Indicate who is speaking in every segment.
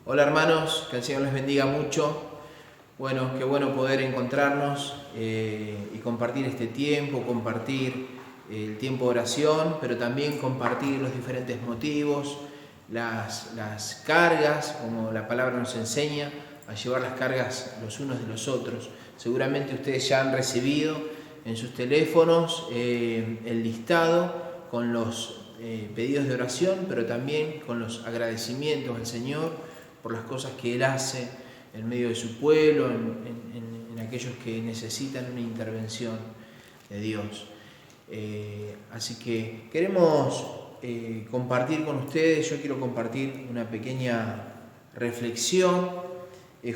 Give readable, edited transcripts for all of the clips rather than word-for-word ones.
Speaker 1: Hola hermanos, que el Señor les bendiga mucho. Bueno, qué bueno poder encontrarnos y compartir este tiempo, compartir el tiempo de oración, pero también compartir los diferentes motivos, las cargas, como la palabra nos enseña, a llevar las cargas los unos de los otros. Seguramente ustedes ya han recibido en sus teléfonos el listado con los pedidos de oración, pero también con los agradecimientos al Señor por las cosas que Él hace en medio de su pueblo, en aquellos que necesitan una intervención de Dios. Así que queremos compartir con ustedes, yo quiero compartir una pequeña reflexión.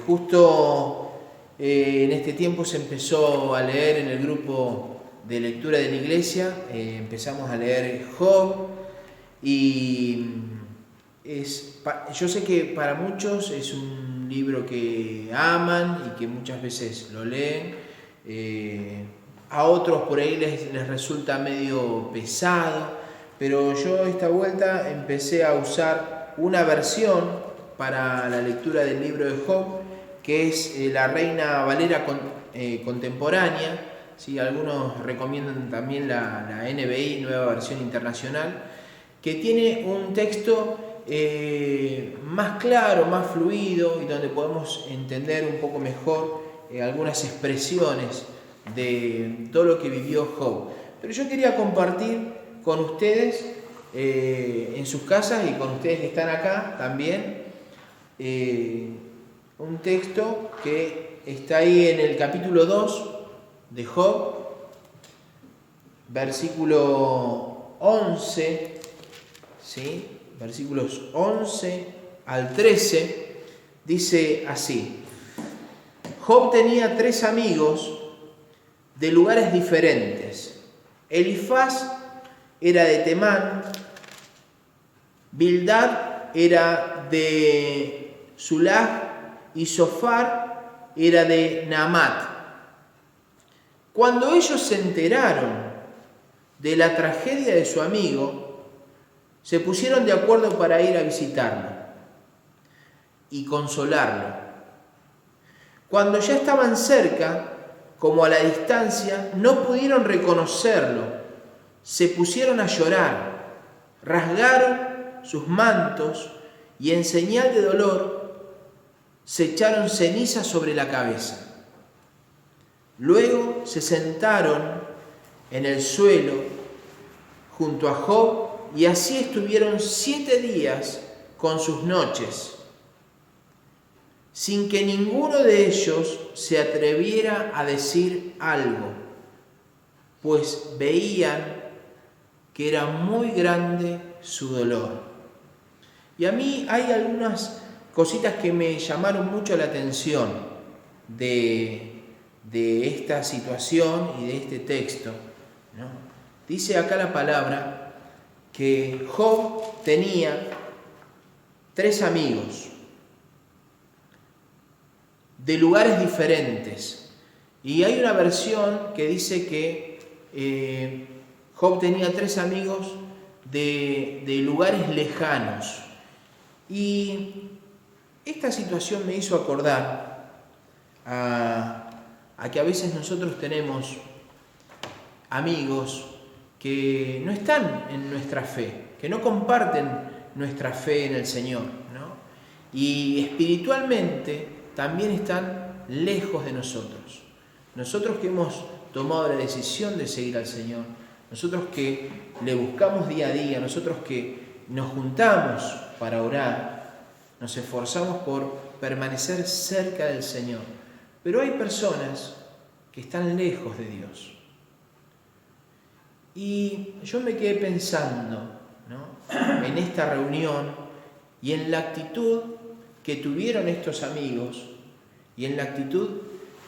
Speaker 1: Justo en este tiempo se empezó a leer en el grupo de lectura de la iglesia, empezamos a leer Job y yo sé que para muchos es un libro que aman y que muchas veces lo leen. A otros por ahí les resulta medio pesado, pero yo esta vuelta empecé a usar una versión para la lectura del libro de Job, que es la Reina Valera contemporánea. ¿Sí? Algunos recomiendan también la NBI, Nueva Versión Internacional, que tiene un texto más claro, más fluido y donde podemos entender un poco mejor algunas expresiones de todo lo que vivió Job. Pero yo quería compartir con ustedes en sus casas y con ustedes que están acá también un texto que está ahí en el capítulo 2 de Job, versículo 11, ¿sí? Versículos 11 al 13, dice así: Job tenía 3 amigos de lugares diferentes. Elifaz era de Temán, Bildad era de Sulah y Sofar era de Naamat. Cuando ellos se enteraron de la tragedia de su amigo, se pusieron de acuerdo para ir a visitarlo y consolarlo. Cuando ya estaban cerca, como a la distancia, no pudieron reconocerlo. Se pusieron a llorar, rasgaron sus mantos y en señal de dolor se echaron ceniza sobre la cabeza. Luego se sentaron en el suelo junto a Job y así estuvieron 7 días con sus noches, sin que ninguno de ellos se atreviera a decir algo, pues veían que era muy grande su dolor. Y a mí hay algunas cositas que me llamaron mucho la atención de esta situación y de este texto, ¿no? Dice acá la palabra que Job tenía 3 amigos de lugares diferentes. Y hay una versión que dice que Job tenía 3 amigos de lugares lejanos. Y esta situación me hizo acordar a que a veces nosotros tenemos amigos que no están en nuestra fe, que no comparten nuestra fe en el Señor, ¿no? Y espiritualmente también están lejos de nosotros. Nosotros que hemos tomado la decisión de seguir al Señor, nosotros que le buscamos día a día, nosotros que nos juntamos para orar, nos esforzamos por permanecer cerca del Señor. Pero hay personas que están lejos de Dios. Y yo me quedé pensando, ¿no?, en esta reunión y en la actitud que tuvieron estos amigos y en la actitud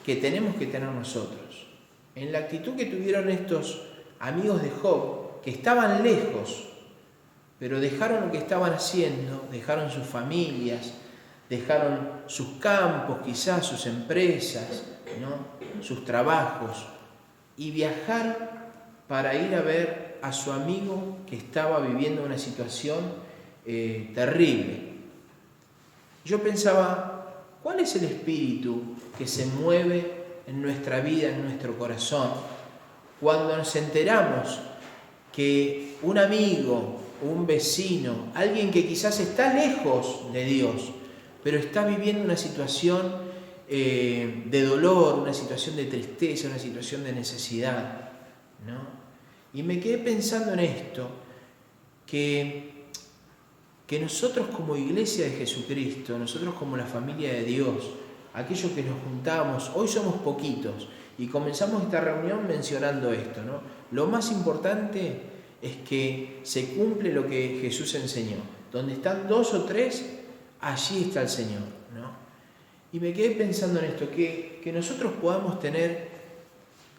Speaker 1: que tenemos que tener nosotros. En la actitud que tuvieron estos amigos de Job, que estaban lejos, pero dejaron lo que estaban haciendo, dejaron sus familias, dejaron sus campos, quizás sus empresas, ¿no?, sus trabajos, y viajaron para ir a ver a su amigo que estaba viviendo una situación terrible. yo pensaba, ¿cuál es el espíritu que se mueve en nuestra vida, en nuestro corazón, cuando nos enteramos que un amigo, un vecino, alguien que quizás está lejos de Dios, pero está viviendo una situación de dolor, una situación de tristeza, una situación de necesidad, ¿no? Y me quedé pensando en esto, que nosotros como Iglesia de Jesucristo, nosotros como la familia de Dios, aquellos que nos juntamos, hoy somos poquitos, y comenzamos esta reunión mencionando esto, ¿no? Lo más importante es que se cumple lo que Jesús enseñó. Donde están 2 o 3, allí está el Señor, ¿no? Y me quedé pensando en esto, que nosotros podamos tener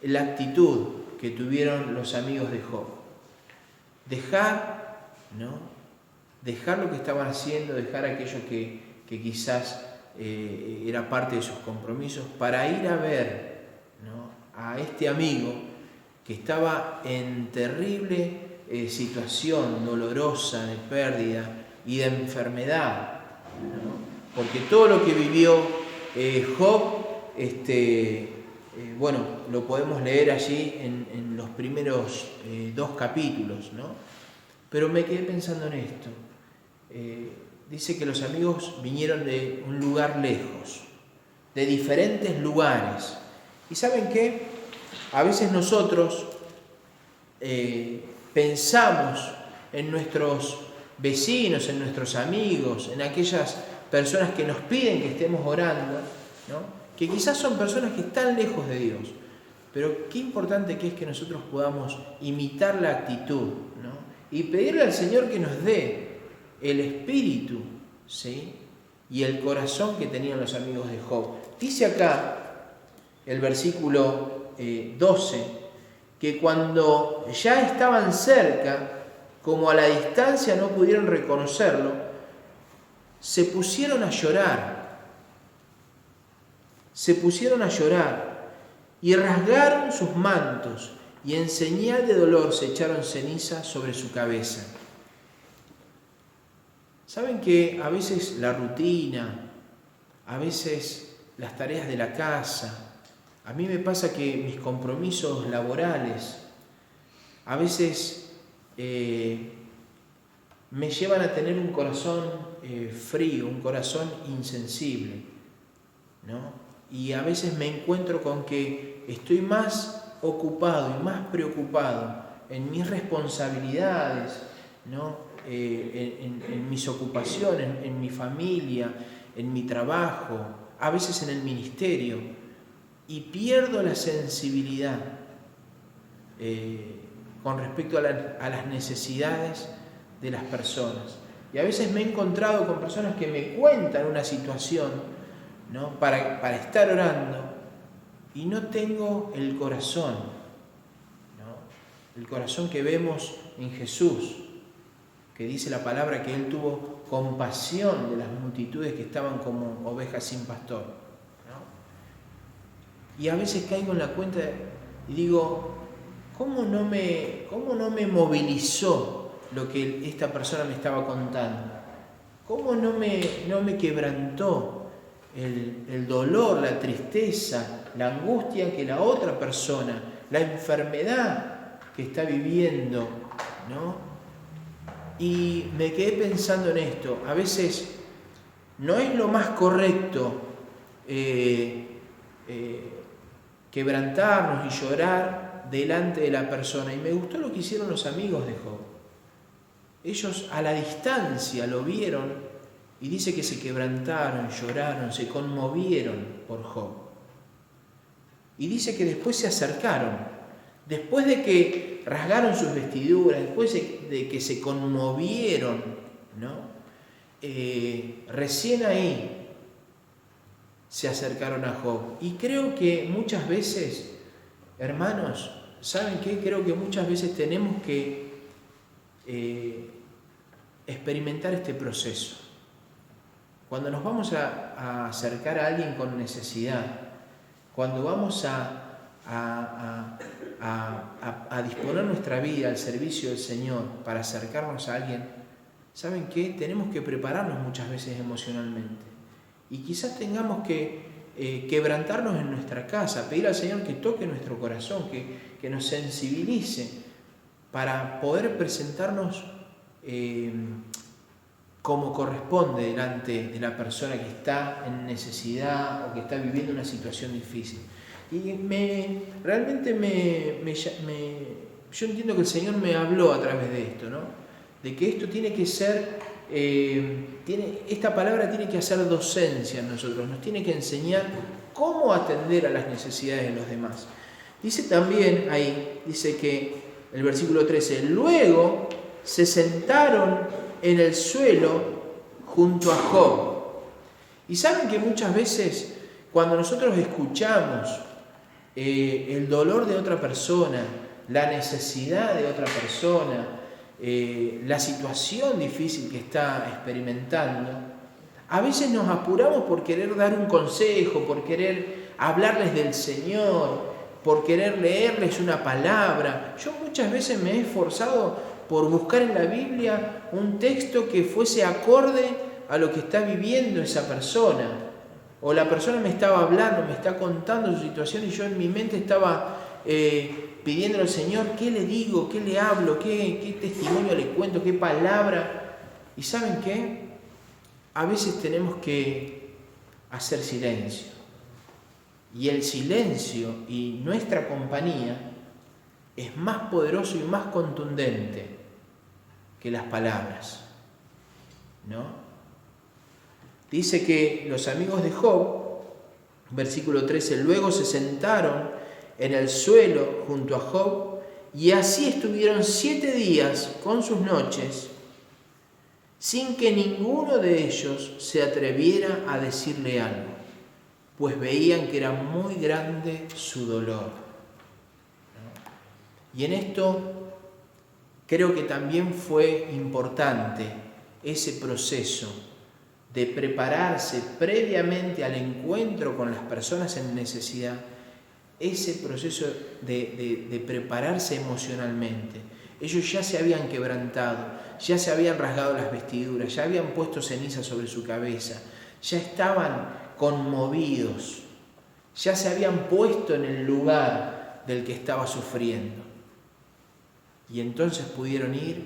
Speaker 1: la actitud que tuvieron los amigos de Job. Dejar, ¿no? Dejar lo que estaban haciendo, dejar aquello que quizás era parte de sus compromisos, para ir a ver, ¿no?, a este amigo que estaba en terrible situación dolorosa de pérdida y de enfermedad, ¿no? Porque todo lo que vivió Job, bueno, lo podemos leer allí en los primeros 2 capítulos, ¿no? Pero me quedé pensando en esto. Dice que los amigos vinieron de un lugar lejos, de diferentes lugares. ¿Y saben qué? A veces nosotros pensamos en nuestros vecinos, en nuestros amigos, en aquellas personas que nos piden que estemos orando, ¿no?, que quizás son personas que están lejos de Dios. Pero qué importante que es que nosotros podamos imitar la actitud, ¿no?, y pedirle al Señor que nos dé el espíritu, ¿sí?, y el corazón que tenían los amigos de Job. Dice acá el versículo 12, que cuando ya estaban cerca, como a la distancia no pudieron reconocerlo, se pusieron a llorar y rasgaron sus mantos, y en señal de dolor se echaron ceniza sobre su cabeza. ¿Saben que a veces la rutina, a veces las tareas de la casa, a mí me pasa que mis compromisos laborales, a veces me llevan a tener un corazón frío, un corazón insensible, ¿no? Y a veces me encuentro con que estoy más ocupado y más preocupado en mis responsabilidades, ¿no?, en mis ocupaciones, en mi familia, en mi trabajo, a veces en el ministerio, y pierdo la sensibilidad con respecto a las necesidades de las personas. Y a veces me he encontrado con personas que me cuentan una situación, ¿no?, para estar orando, y no tengo el corazón, ¿no?, el corazón que vemos en Jesús, que dice la palabra que Él tuvo compasión de las multitudes que estaban como ovejas sin pastor, ¿no? Y a veces caigo en la cuenta y digo, ¿cómo no me movilizó lo que esta persona me estaba contando? ¿Cómo no me quebrantó el dolor, la tristeza, la angustia que la otra persona, la enfermedad que está viviendo, ¿no? Y me quedé pensando en esto. A veces no es lo más correcto quebrantarnos y llorar delante de la persona. Y me gustó lo que hicieron los amigos de Job. Ellos a la distancia lo vieron y dice que se quebrantaron, lloraron, se conmovieron por Job. Y dice que después se acercaron. Después de que rasgaron sus vestiduras, después de que se conmovieron, ¿no?, recién ahí se acercaron a Job. Y creo que muchas veces, hermanos, ¿saben qué? Creo que muchas veces tenemos que experimentar este proceso. Cuando nos vamos a acercar a alguien con necesidad, cuando vamos a disponer nuestra vida al servicio del Señor para acercarnos a alguien, ¿saben qué? Tenemos que prepararnos muchas veces emocionalmente. Y quizás tengamos que quebrantarnos en nuestra casa, pedir al Señor que toque nuestro corazón, que nos sensibilice para poder presentarnos como corresponde delante de la persona que está en necesidad o que está viviendo una situación difícil. Y realmente yo entiendo que el Señor me habló a través de esto, ¿no? De que esto tiene que ser, esta palabra tiene que hacer docencia en nosotros, nos tiene que enseñar cómo atender a las necesidades de los demás. Dice también ahí, dice que el versículo 13, luego se sentaron en el suelo junto a Job. Y saben que muchas veces cuando nosotros escuchamos el dolor de otra persona, la necesidad de otra persona, la situación difícil que está experimentando, a veces nos apuramos por querer dar un consejo, por querer hablarles del Señor, por querer leerles una palabra. Yo muchas veces me he esforzado por buscar en la Biblia un texto que fuese acorde a lo que está viviendo esa persona. O la persona me estaba hablando, me está contando su situación y yo en mi mente estaba pidiéndole al Señor qué le digo, qué le hablo, qué testimonio le cuento, qué palabra. ¿Y saben qué? A veces tenemos que hacer silencio. Y el silencio y nuestra compañía es más poderoso y más contundente que las palabras, ¿no? Dice que los amigos de Job, versículo 13, luego se sentaron en el suelo junto a Job y así estuvieron 7 días con sus noches sin que ninguno de ellos se atreviera a decirle algo, pues veían que era muy grande su dolor, ¿no? Y en esto creo que también fue importante ese proceso de prepararse previamente al encuentro con las personas en necesidad, ese proceso de prepararse emocionalmente. Ellos ya se habían quebrantado, ya se habían rasgado las vestiduras, ya habían puesto ceniza sobre su cabeza, ya estaban conmovidos, ya se habían puesto en el lugar del que estaba sufriendo. Y entonces pudieron ir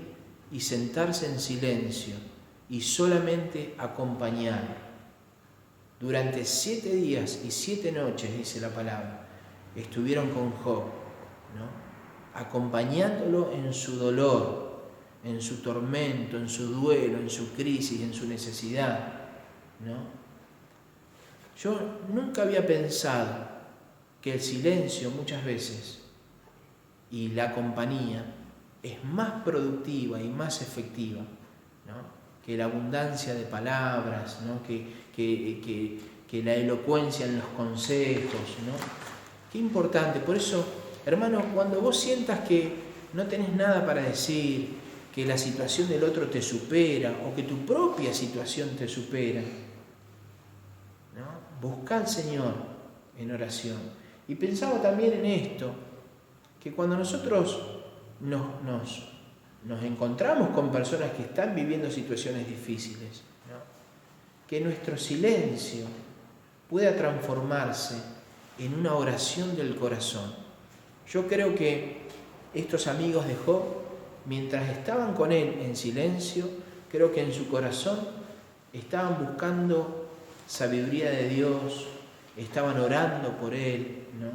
Speaker 1: y sentarse en silencio y solamente acompañar. Durante 7 días y 7 noches, dice la palabra, estuvieron con Job, ¿no? Acompañándolo en su dolor, en su tormento, en su duelo, en su crisis, en su necesidad, ¿no? Yo nunca había pensado que el silencio muchas veces y la compañía es más productiva y más efectiva, ¿no? Que la abundancia de palabras, ¿no? que la elocuencia en los consejos, ¿no? Qué importante. Por eso, hermano, cuando vos sientas que no tenés nada para decir, que la situación del otro te supera o que tu propia situación te supera, ¿no? Busca al Señor en oración. Y pensaba también en esto, que cuando nosotros nos encontramos con personas que están viviendo situaciones difíciles, ¿no? Que nuestro silencio pueda transformarse en una oración del corazón. Yo creo que estos amigos de Job, mientras estaban con él en silencio, creo que en su corazón estaban buscando sabiduría de Dios, estaban orando por él, ¿no?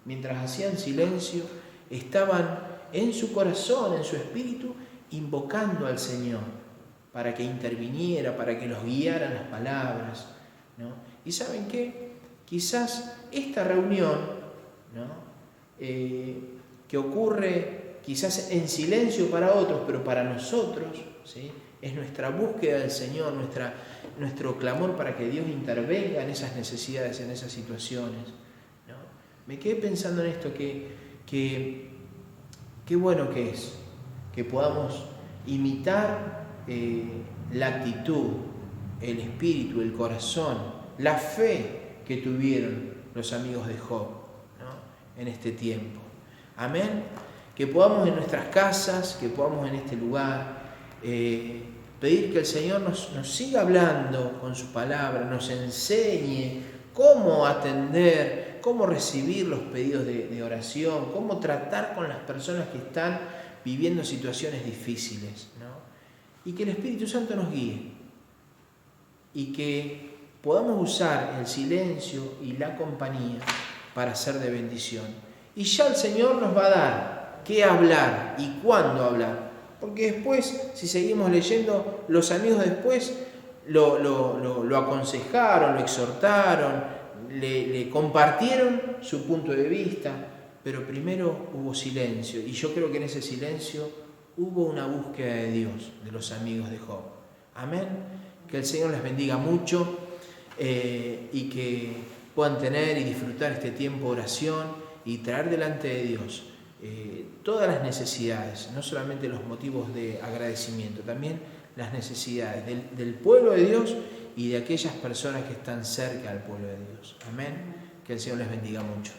Speaker 1: Mientras hacían silencio, estaban en su corazón, en su espíritu, invocando al Señor para que interviniera, para que los guiaran las palabras, ¿no? Y ¿saben qué? Quizás esta reunión, ¿no? Que ocurre quizás en silencio para otros, pero para nosotros, ¿sí? Es nuestra búsqueda del Señor, nuestro clamor para que Dios intervenga en esas necesidades, en esas situaciones, ¿no? Me quedé pensando en esto, qué bueno que es que podamos imitar la actitud, el espíritu, el corazón, la fe que tuvieron los amigos de Job, ¿no? En este tiempo. Amén. Que podamos en nuestras casas, que podamos en este lugar pedir que el Señor nos siga hablando con su palabra, nos enseñe cómo atender, cómo recibir los pedidos de oración, cómo tratar con las personas que están viviendo situaciones difíciles, ¿no? Y que el Espíritu Santo nos guíe y que podamos usar el silencio y la compañía para ser de bendición. Y ya el Señor nos va a dar qué hablar y cuándo hablar. Porque después, si seguimos leyendo, los amigos después lo aconsejaron, lo exhortaron, le compartieron su punto de vista, pero primero hubo silencio. Y yo creo que en ese silencio hubo una búsqueda de Dios, de los amigos de Job. Amén. Que el Señor les bendiga mucho y que puedan tener y disfrutar este tiempo de oración y traer delante de Dios todas las necesidades, no solamente los motivos de agradecimiento, también las necesidades del pueblo de Dios y de aquellas personas que están cerca del pueblo de Dios. Amén. Que el Señor les bendiga mucho.